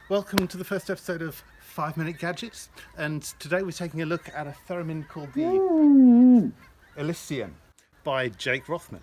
Welcome to the first episode of 5 Minute Gadgets, and today we're taking a look at a theremin called the Elysian by Jake Rothman.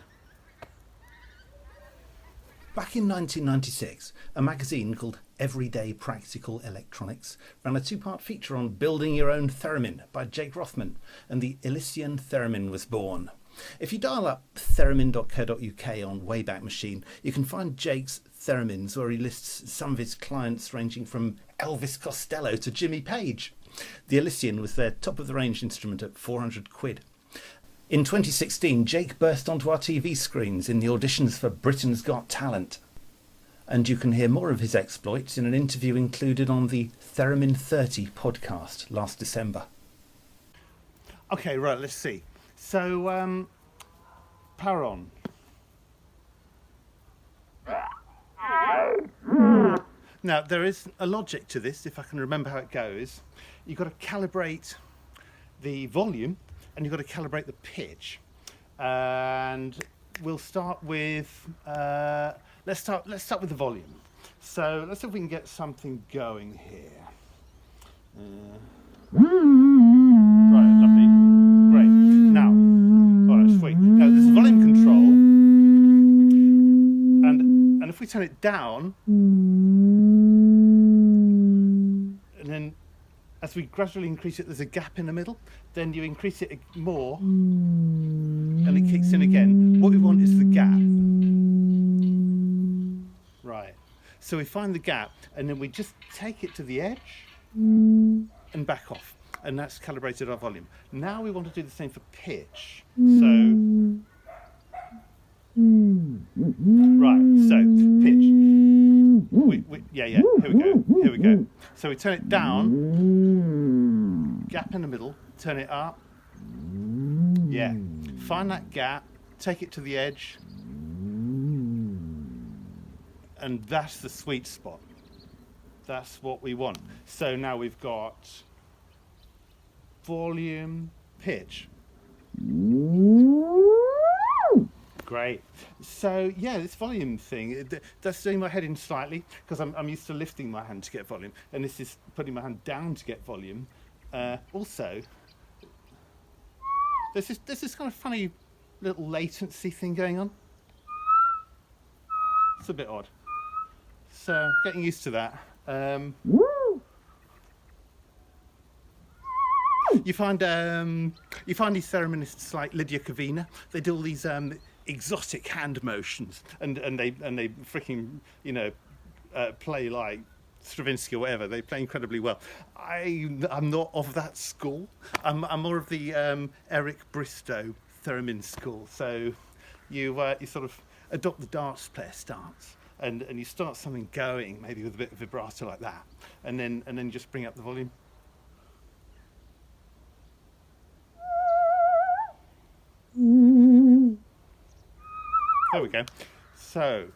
Back in 1996, a magazine called Everyday Practical Electronics ran a two-part feature on building your own theremin by Jake Rothman, and the Elysian Theremin was born. If you dial up theremin.co.uk on Wayback Machine, you can find Jake's theremins, where he lists some of his clients ranging from Elvis Costello to Jimmy Page. The Elysian was their top-of-the-range instrument at £400. In 2016, Jake burst onto our TV screens in the auditions for Britain's Got Talent. And you can hear more of his exploits in an interview included on the Theremin 30 podcast last December. Okay, right, let's see. So, power on. Now, there is a logic to this, if I can remember how it goes. You've got to calibrate the volume and you've got to calibrate the pitch. And we'll start with, let's start with the volume. So let's see if we can get something going here. Right, lovely. Great. Now, all right, sweet. Now there's volume control. And if we turn it down, and then as we gradually increase it, there's a gap in the middle. Then you increase it more, and it kicks in again. What we want is the gap. Right. So we find the gap, and then we just take it to the edge and back off. And that's calibrated our volume. Now we want to do the same for pitch. So, right, so pitch. Here we go. So we turn it down, gap in the middle, turn it up. Yeah, find that gap, take it to the edge, and that's the sweet spot. That's what we want. So now we've got volume, pitch. Great. So yeah, this volume thing, that's doing my head in slightly, because I'm used to lifting my hand to get volume, and this is putting my hand down to get volume. Also, there's this kind of funny little latency thing going on. It's a bit odd. So getting used to that. You find these thereminists like Lydia Kavina. They do all these exotic hand motions, and they freaking play like Stravinsky or whatever. They play incredibly well. I'm not of that school. I'm more of the Eric Bristow theremin school. So you sort of adopt the dance player stance, and you start something going, maybe with a bit of vibrato like that, and then just bring up the volume. There we go. So,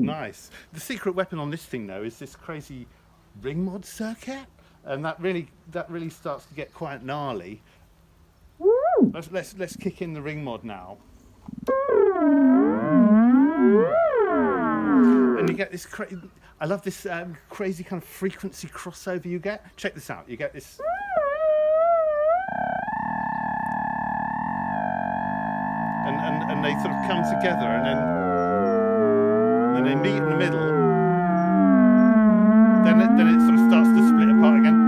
nice. The secret weapon on this thing, though, is this crazy ring mod circuit, and that really starts to get quite gnarly. Let's kick in the ring mod now. And you get this I love this crazy kind of frequency crossover you get. Check this out. You get this. And they sort of come together, and then they meet in the middle. Then it sort of starts to split apart again.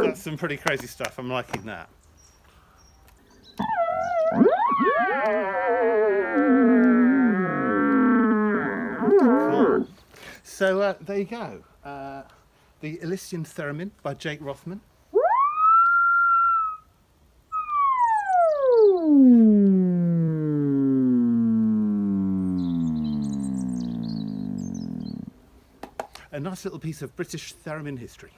That's some pretty crazy stuff. I'm liking that. Cool. So there you go. The Elysian Theremin by Jake Rothman. A nice little piece of British theremin history.